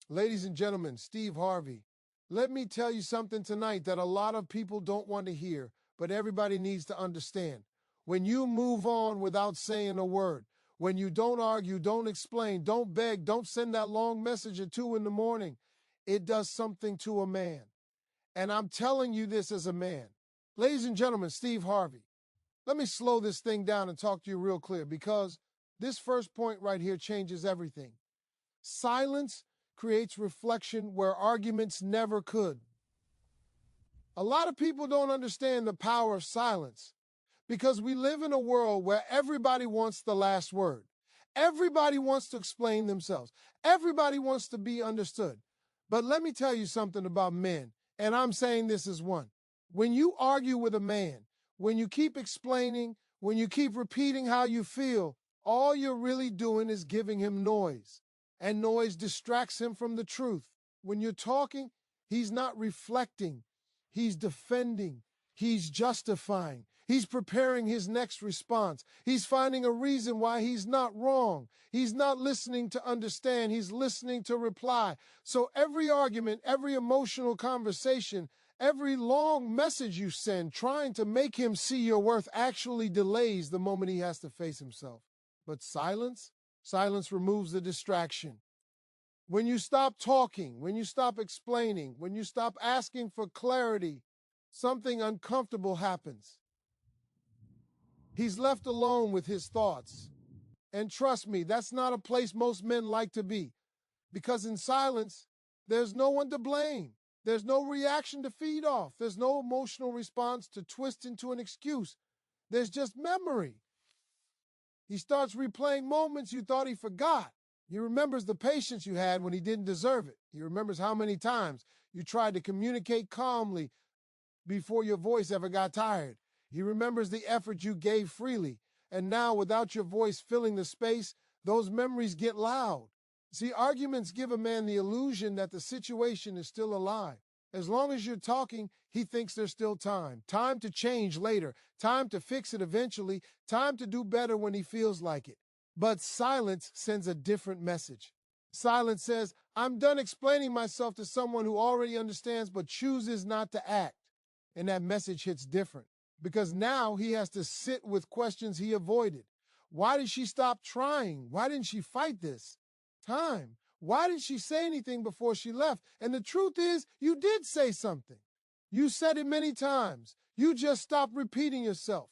Ladies and gentlemen, Steve Harvey. Let me tell you something tonight that a lot of people don't want to hear, but everybody needs to understand. When you move on without saying a word, when you don't argue, don't explain, don't beg, don't send that long message at 2 in the morning, it does something to a man. And I'm telling you this as a man. Ladies and gentlemen, Steve Harvey. Let me slow this thing down and talk to you real clear because this first point right here changes everything. Silence creates reflection where arguments never could. A lot of people don't understand the power of silence because we live in a world where everybody wants the last word. Everybody wants to explain themselves. Everybody wants to be understood. But let me tell you something about men, and I'm saying this as one. When you argue with a man, when you keep explaining, when you keep repeating how you feel, all you're really doing is giving him noise. And noise distracts him from the truth. When you're talking, he's not reflecting. He's defending. He's justifying. He's preparing his next response. He's finding a reason why he's not wrong. He's not listening to understand. He's listening to reply. So every argument, every emotional conversation, every long message you send trying to make him see your worth actually delays the moment he has to face himself. But silence removes the distraction. When you stop talking, when you stop explaining, when you stop asking for clarity, something uncomfortable happens. He's left alone with his thoughts. And trust me, that's not a place most men like to be. Because in silence, there's no one to blame. There's no reaction to feed off. There's no emotional response to twist into an excuse. There's just memory. He starts replaying moments you thought he forgot. He remembers the patience you had when he didn't deserve it. He remembers how many times you tried to communicate calmly before your voice ever got tired. He remembers the effort you gave freely. And now, without your voice filling the space, those memories get loud. See, arguments give a man the illusion that the situation is still alive. As long as you're talking, he thinks there's still time. Time to change later. Time to fix it eventually. Time to do better when he feels like it. But silence sends a different message. Silence says, I'm done explaining myself to someone who already understands but chooses not to act. And that message hits different because now he has to sit with questions he avoided. Why did she stop trying? Why didn't she fight this? Time. Why didn't she say anything before she left? And the truth is, you did say something. You said it many times. You just stopped repeating yourself.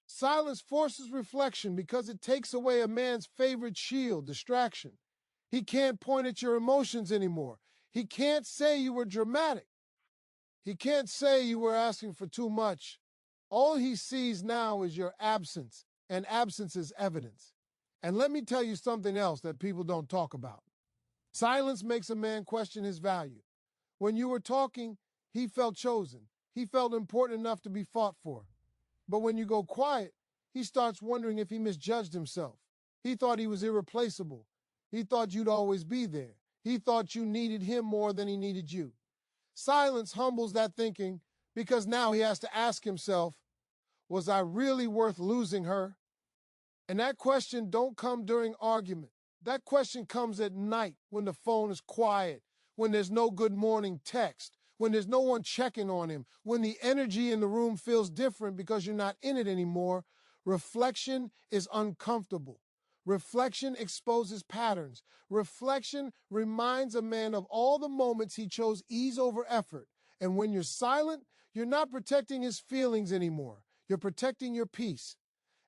Silence forces reflection because it takes away a man's favorite shield, distraction. He can't point at your emotions anymore. He can't say you were dramatic. He can't say you were asking for too much. All he sees now is your absence, and absence is evidence. And let me tell you something else that people don't talk about. Silence makes a man question his value. When you were talking, he felt chosen. He felt important enough to be fought for. But when you go quiet, he starts wondering if he misjudged himself. He thought he was irreplaceable. He thought you'd always be there. He thought you needed him more than he needed you. Silence humbles that thinking because now he has to ask himself, was I really worth losing her? And that question don't come during argument. That question comes at night when the phone is quiet, when there's no good morning text, when there's no one checking on him, when the energy in the room feels different because you're not in it anymore. Reflection is uncomfortable. Reflection exposes patterns. Reflection reminds a man of all the moments he chose ease over effort. And when you're silent, you're not protecting his feelings anymore. You're protecting your peace.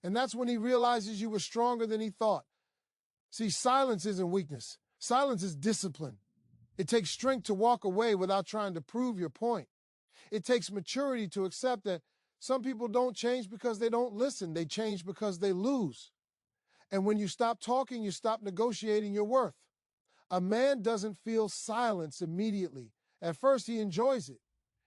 And that's when he realizes you were stronger than he thought. See, silence isn't weakness. Silence is discipline. It takes strength to walk away without trying to prove your point. It takes maturity to accept that some people don't change because they don't listen. They change because they lose. And when you stop talking, you stop negotiating your worth. A man doesn't feel silence immediately. At first, he enjoys it.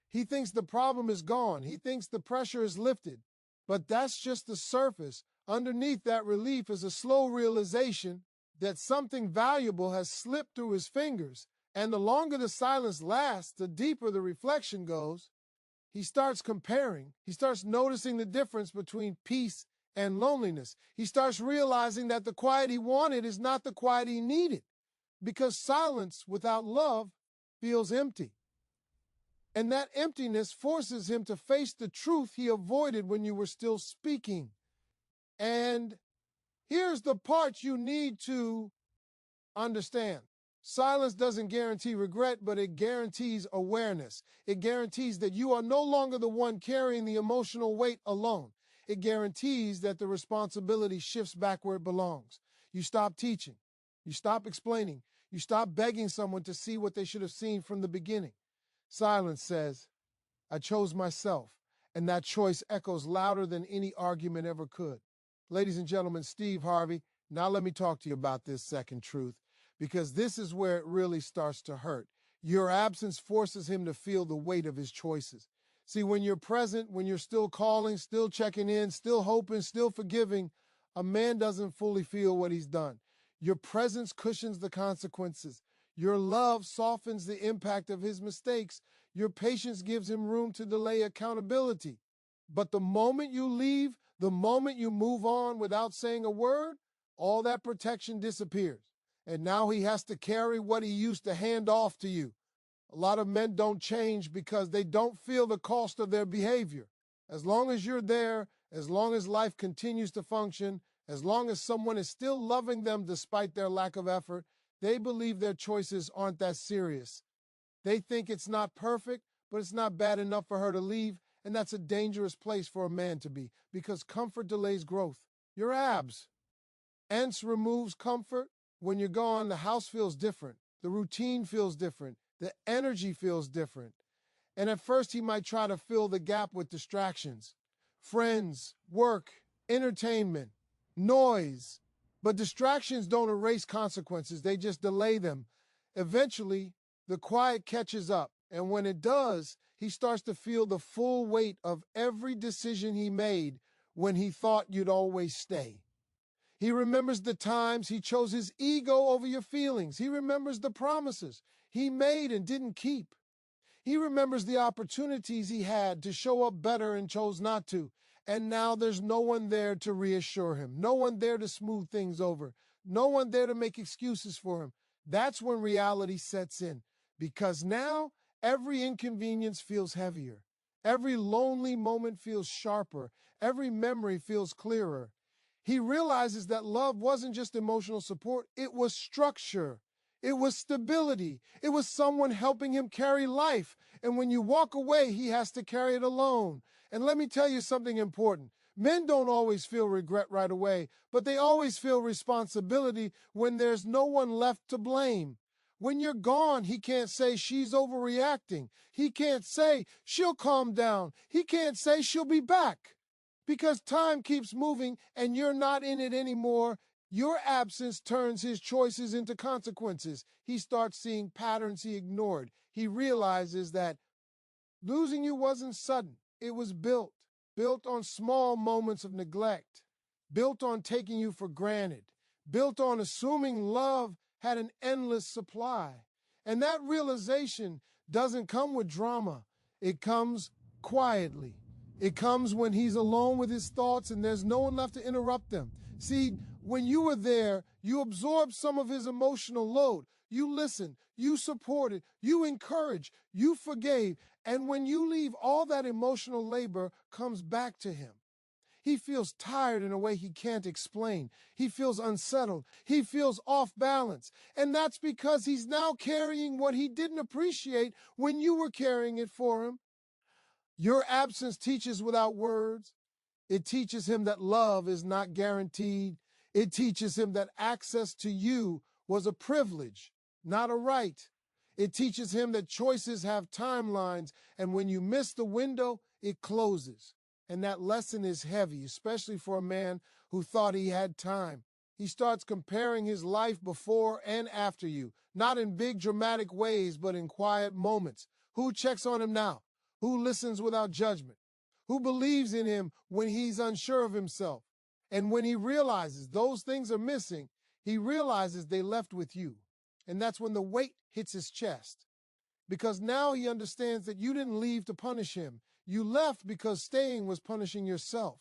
He thinks the problem is gone. He thinks the pressure is lifted. But that's just the surface. Underneath that relief is a slow realization that something valuable has slipped through his fingers. And the longer the silence lasts, the deeper the reflection goes. He starts comparing. He starts noticing the difference between peace and loneliness. He starts realizing that the quiet he wanted is not the quiet he needed. because silence without love feels empty. And that emptiness forces him to face the truth he avoided when you were still speaking. And here's the part you need to understand. Silence doesn't guarantee regret, but it guarantees awareness. It guarantees that you are no longer the one carrying the emotional weight alone. It guarantees that the responsibility shifts back where it belongs. You stop teaching. You stop explaining. You stop begging someone to see what they should have seen from the beginning. Silence says, I chose myself, and that choice echoes louder than any argument ever could. Ladies and gentlemen, Steve Harvey, now let me talk to you about this second truth, because this is where it really starts to hurt. Your absence forces him to feel the weight of his choices. See, when you're present, when you're still calling, still checking in, still hoping, still forgiving, a man doesn't fully feel what he's done. Your presence cushions the consequences. Your love softens the impact of his mistakes. Your patience gives him room to delay accountability. But the moment you leave, the moment you move on without saying a word, all that protection disappears. And now he has to carry what he used to hand off to you. A lot of men don't change because they don't feel the cost of their behavior. As long as you're there, as long as life continues to function, as long as someone is still loving them despite their lack of effort, they believe their choices aren't that serious. They think it's not perfect, but it's not bad enough for her to leave, and that's a dangerous place for a man to be, because comfort delays growth. Your abs. Ants removes comfort. When you're gone, the house feels different. The routine feels different. The energy feels different. And at first, he might try to fill the gap with distractions. Friends, work, entertainment, noise. But distractions don't erase consequences. They just delay them. Eventually, the quiet catches up. And when it does, he starts to feel the full weight of every decision he made when he thought you'd always stay. He remembers the times he chose his ego over your feelings. He remembers the promises he made and didn't keep. He remembers the opportunities he had to show up better and chose not to. And now there's no one there to reassure him, no one there to smooth things over, no one there to make excuses for him. That's when reality sets in, because now every inconvenience feels heavier. Every lonely moment feels sharper. Every memory feels clearer. He realizes that love wasn't just emotional support, it was structure. It was stability. It was someone helping him carry life. And when you walk away, he has to carry it alone. And let me tell you something important. Men don't always feel regret right away, but they always feel responsibility when there's no one left to blame. When you're gone, he can't say she's overreacting. He can't say she'll calm down. He can't say she'll be back. Because time keeps moving and you're not in it anymore. Your absence turns his choices into consequences. He starts seeing patterns he ignored. He realizes that losing you wasn't sudden. It was built on small moments of neglect, built on taking you for granted, built on assuming love had an endless supply. And that realization doesn't come with drama. It comes quietly. It comes when he's alone with his thoughts and there's no one left to interrupt them. See, when you were there, you absorbed some of his emotional load. You listened, you supported, you encouraged, you forgave. And when you leave, all that emotional labor comes back to him. He feels tired in a way he can't explain. He feels unsettled. He feels off balance. And that's because he's now carrying what he didn't appreciate when you were carrying it for him. Your absence teaches without words. It teaches him that love is not guaranteed. It teaches him that access to you was a privilege, not a right. It teaches him that choices have timelines, and when you miss the window, it closes. And that lesson is heavy, especially for a man who thought he had time. He starts comparing his life before and after you, not in big dramatic ways, but in quiet moments. Who checks on him now? Who listens without judgment? Who believes in him when he's unsure of himself? And when he realizes those things are missing, he realizes they left with you. And that's when the weight hits his chest. Because now he understands that you didn't leave to punish him. You left because staying was punishing yourself.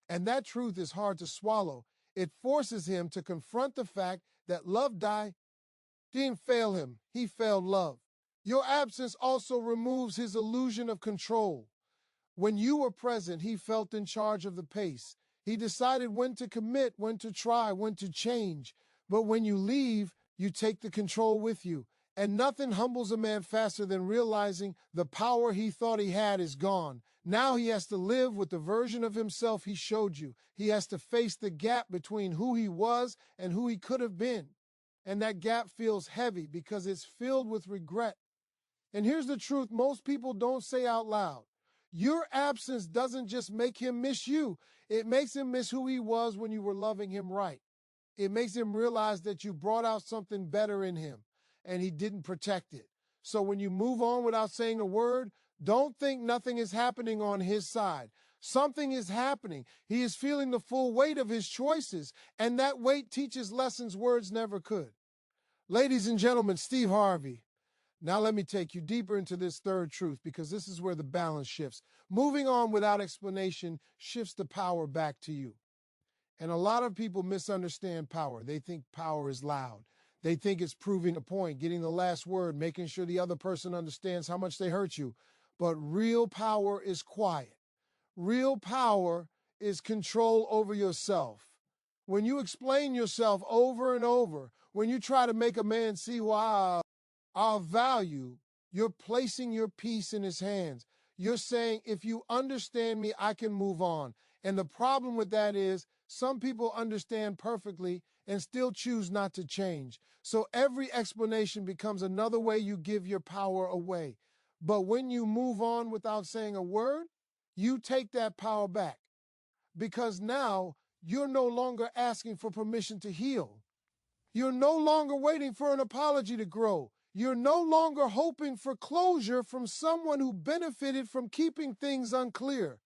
And that truth is hard to swallow. It forces him to confront the fact that love died. didn't fail him, he failed love. Your absence also removes his illusion of control. When you were present, he felt in charge of the pace. He decided when to commit, when to try, when to change. But when you leave, you take the control with you. And nothing humbles a man faster than realizing the power he thought he had is gone. Now he has to live with the version of himself he showed you. He has to face the gap between who he was and who he could have been. And that gap feels heavy because it's filled with regret. And here's the truth most people don't say out loud. Your absence doesn't just make him miss you, it makes him miss who he was when you were loving him right. It makes him realize that you brought out something better in him and he didn't protect it. So when you move on without saying a word, don't think nothing is happening on his side. Something is happening. He is feeling the full weight of his choices, and that weight teaches lessons words never could. Ladies and gentlemen, Steve Harvey. Now let me take you deeper into this third truth because this is where the balance shifts. Moving on without explanation shifts the power back to you. And a lot of people misunderstand power. They think power is loud. They think it's proving a point, getting the last word, making sure the other person understands how much they hurt you. But real power is quiet. Real power is control over yourself. When you explain yourself over and over, when you try to make a man see why our value, you're placing your peace in his hands. You're saying, if you understand me, I can move on. And the problem with that is some people understand perfectly and still choose not to change. So every explanation becomes another way you give your power away. But when you move on without saying a word, you take that power back. Because now you're no longer asking for permission to heal. You're no longer waiting for an apology to grow. You're no longer hoping for closure from someone who benefited from keeping things unclear.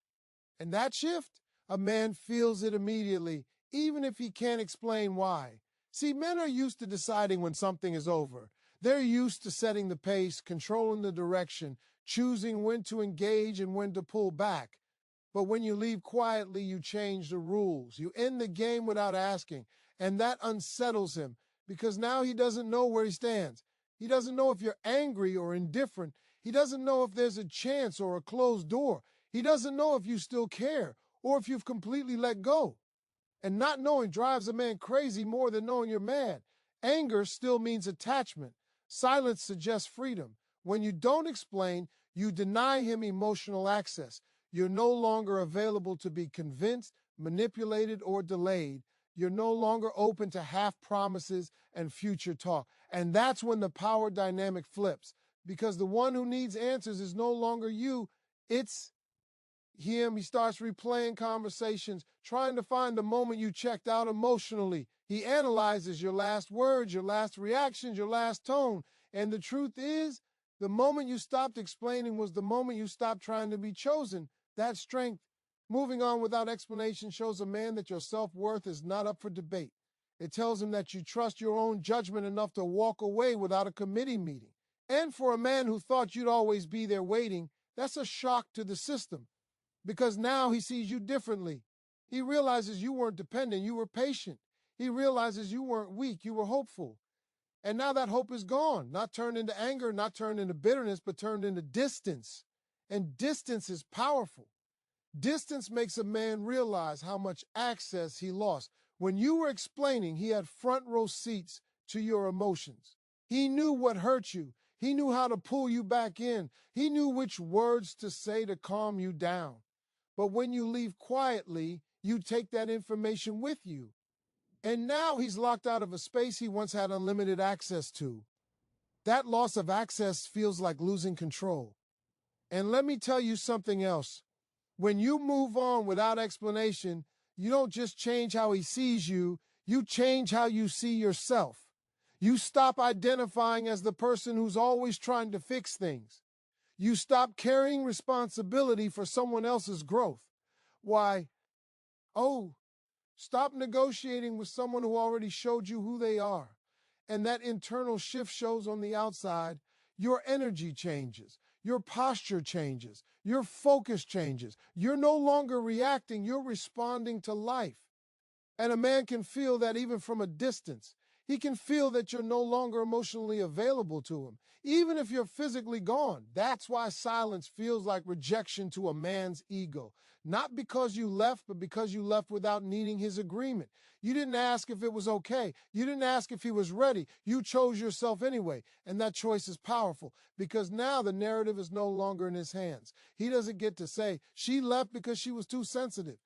And that shift, a man feels it immediately, even if he can't explain why. See, men are used to deciding when something is over. They're used to setting the pace, controlling the direction, choosing when to engage and when to pull back. But when you leave quietly, you change the rules. You end the game without asking, and that unsettles him because now he doesn't know where he stands. He doesn't know if you're angry or indifferent. He doesn't know if there's a chance or a closed door. He doesn't know if you still care or if you've completely let go. And not knowing drives a man crazy more than knowing you're mad. Anger still means attachment. Silence suggests freedom. When you don't explain, you deny him emotional access. You're no longer available to be convinced, manipulated, or delayed. You're no longer open to half promises and future talk. And that's when the power dynamic flips. Because the one who needs answers is no longer you, it's him. He starts replaying conversations, trying to find the moment you checked out emotionally. He analyzes your last words, your last reactions, your last tone. And the truth is, the moment you stopped explaining was the moment you stopped trying to be chosen. That strength, moving on without explanation, shows a man that your self-worth is not up for debate. It tells him that you trust your own judgment enough to walk away without a committee meeting. And for a man who thought you'd always be there waiting, that's a shock to the system. Because now he sees you differently. He realizes you weren't dependent, you were patient. He realizes you weren't weak, you were hopeful. And now that hope is gone, not turned into anger, not turned into bitterness, but turned into distance. And distance is powerful. Distance makes a man realize how much access he lost. When you were explaining, he had front row seats to your emotions. He knew what hurt you. He knew how to pull you back in. He knew which words to say to calm you down. But when you leave quietly, you take that information with you. And now he's locked out of a space he once had unlimited access to. That loss of access feels like losing control. And let me tell you something else. When you move on without explanation, you don't just change how he sees you, you change how you see yourself. You stop identifying as the person who's always trying to fix things. You stop carrying responsibility for someone else's growth. Why, oh, stop negotiating with someone who already showed you who they are. And that internal shift shows on the outside. Your energy changes. Your posture changes. Your focus changes. You're no longer reacting. You're responding to life. And a man can feel that even from a distance. He can feel that you're no longer emotionally available to him, even if you're physically gone. That's why silence feels like rejection to a man's ego. Not because you left, but because you left without needing his agreement. You didn't ask if it was okay. You didn't ask if he was ready. You chose yourself anyway. And that choice is powerful because now the narrative is no longer in his hands. He doesn't get to say, she left because she was too sensitive.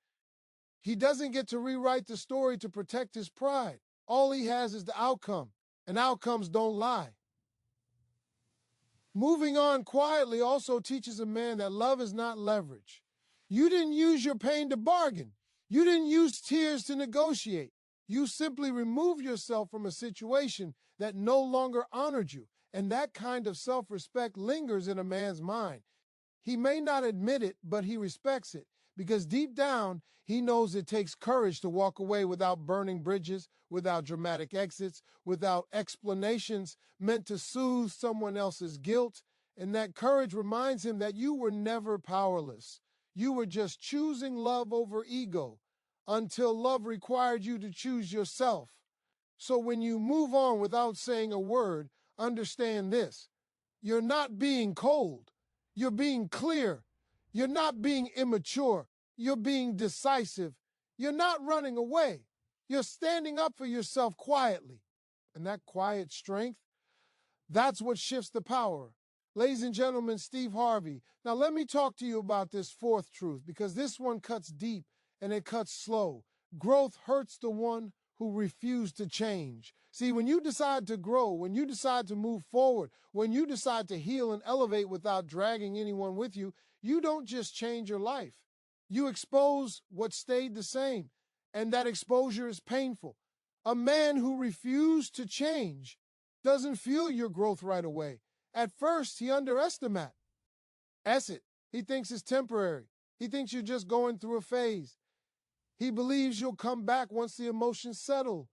He doesn't get to rewrite the story to protect his pride. All he has is the outcome, and outcomes don't lie. Moving on quietly also teaches a man that love is not leverage. You didn't use your pain to bargain. You didn't use tears to negotiate. You simply removed yourself from a situation that no longer honored you, and that kind of self-respect lingers in a man's mind. He may not admit it, but he respects it because deep down, he knows it takes courage to walk away without burning bridges, without dramatic exits, without explanations meant to soothe someone else's guilt. And that courage reminds him that you were never powerless. You were just choosing love over ego until love required you to choose yourself. So when you move on without saying a word, understand this. You're not being cold. You're being clear. You're not being immature. You're being decisive. You're not running away. You're standing up for yourself quietly. And that quiet strength, that's what shifts the power. Ladies and gentlemen, Steve Harvey. Now let me talk to you about this fourth truth because this one cuts deep and it cuts slow. Growth hurts the one who refuse to change. See, when you decide to grow, when you decide to move forward, when you decide to heal and elevate without dragging anyone with you, you don't just change your life. You expose what stayed the same, and that exposure is painful. A man who refused to change doesn't feel your growth right away. At first, he underestimates it. He thinks it's temporary. He thinks you're just going through a phase. He believes you'll come back once the emotions settle.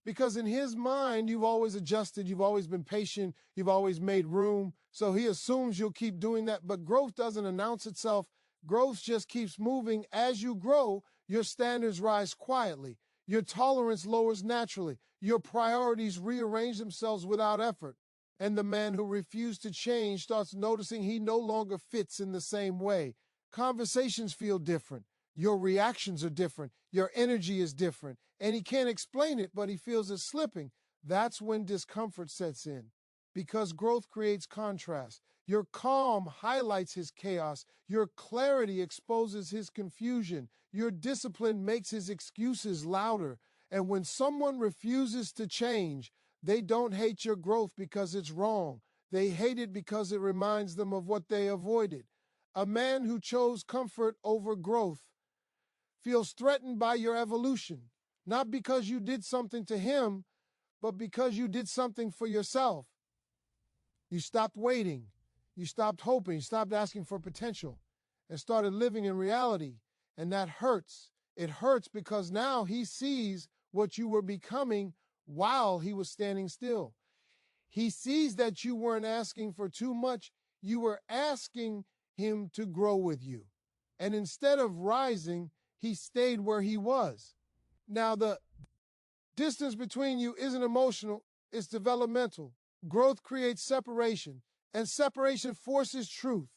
Because in his mind, you've always adjusted, you've always been patient, you've always made room. So he assumes you'll keep doing that. But growth doesn't announce itself. Growth just keeps moving. As you grow, your standards rise quietly. Your tolerance lowers naturally. Your priorities rearrange themselves without effort. And the man who refused to change starts noticing he no longer fits in the same way. Conversations feel different. Your reactions are different. Your energy is different. And he can't explain it, but he feels it slipping. That's when discomfort sets in. Because growth creates contrast. Your calm highlights his chaos. Your clarity exposes his confusion. Your discipline makes his excuses louder. And when someone refuses to change, they don't hate your growth because it's wrong. They hate it because it reminds them of what they avoided. A man who chose comfort over growth feels threatened by your evolution, not because you did something to him, but because you did something for yourself. You stopped waiting, you stopped hoping, you stopped asking for potential, and started living in reality. And that hurts. It hurts because now he sees what you were becoming while he was standing still. He sees that you weren't asking for too much, you were asking him to grow with you. And instead of rising, he stayed where he was. Now, the distance between you isn't emotional, it's developmental. Growth creates separation, and separation forces truth.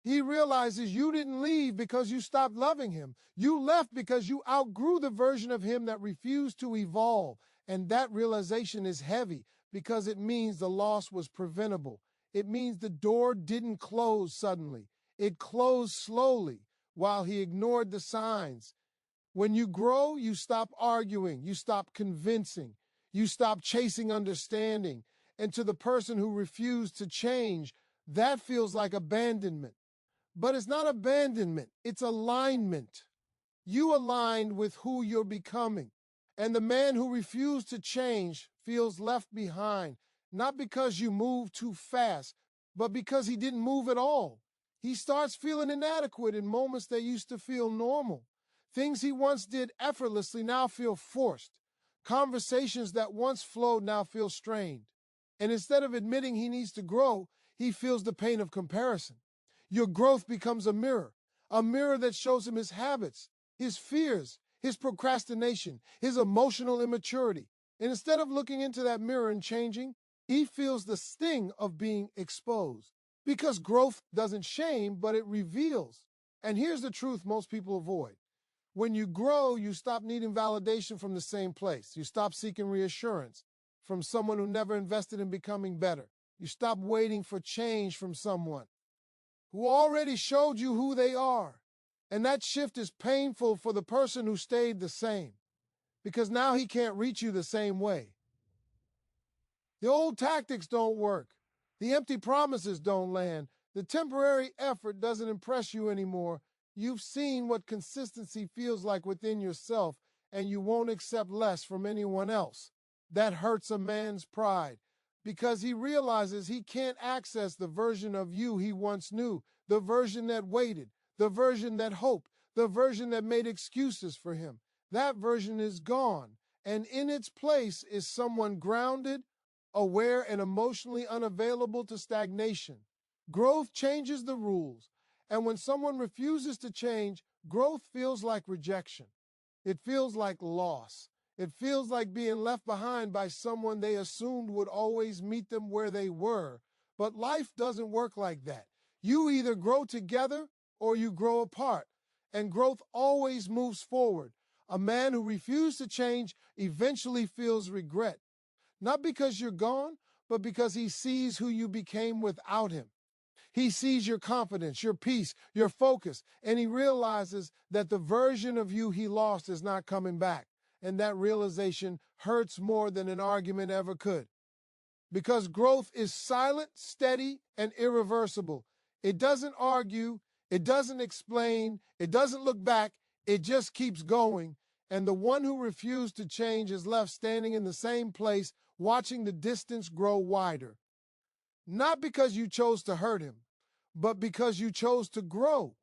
He realizes you didn't leave because you stopped loving him. You left because you outgrew the version of him that refused to evolve. And that realization is heavy because it means the loss was preventable. It means the door didn't close suddenly. It closed slowly while he ignored the signs. When you grow, you stop arguing, you stop convincing, you stop chasing understanding. And to the person who refused to change, that feels like abandonment. But it's not abandonment, it's alignment. You aligned with who you're becoming. And the man who refused to change feels left behind, not because you moved too fast, but because he didn't move at all. He starts feeling inadequate in moments that used to feel normal. Things he once did effortlessly now feel forced. Conversations that once flowed now feel strained. And instead of admitting he needs to grow, he feels the pain of comparison. Your growth becomes a mirror that shows him his habits, his fears, his procrastination, his emotional immaturity. And instead of looking into that mirror and changing, he feels the sting of being exposed. Because growth doesn't shame, but it reveals. And here's the truth most people avoid. When you grow, you stop needing validation from the same place. You stop seeking reassurance from someone who never invested in becoming better. You stop waiting for change from someone who already showed you who they are. And that shift is painful for the person who stayed the same, because now he can't reach you the same way. The old tactics don't work. The empty promises don't land. The temporary effort doesn't impress you anymore. You've seen what consistency feels like within yourself, and you won't accept less from anyone else. That hurts a man's pride, because he realizes he can't access the version of you he once knew, the version that waited, the version that hoped, the version that made excuses for him. That version is gone, and in its place is someone grounded, aware, and emotionally unavailable to stagnation. Growth changes the rules, and when someone refuses to change, growth feels like rejection. It feels like loss. It feels like being left behind by someone they assumed would always meet them where they were. But life doesn't work like that. You either grow together or you grow apart, and growth always moves forward. A man who refuses to change eventually feels regret. Not because you're gone, but because he sees who you became without him. He sees your confidence, your peace, your focus, and he realizes that the version of you he lost is not coming back. And that realization hurts more than an argument ever could. Because growth is silent, steady, and irreversible. It doesn't argue, it doesn't explain, it doesn't look back, it just keeps going. And the one who refused to change is left standing in the same place, watching the distance grow wider. Not because you chose to hurt him, but because you chose to grow.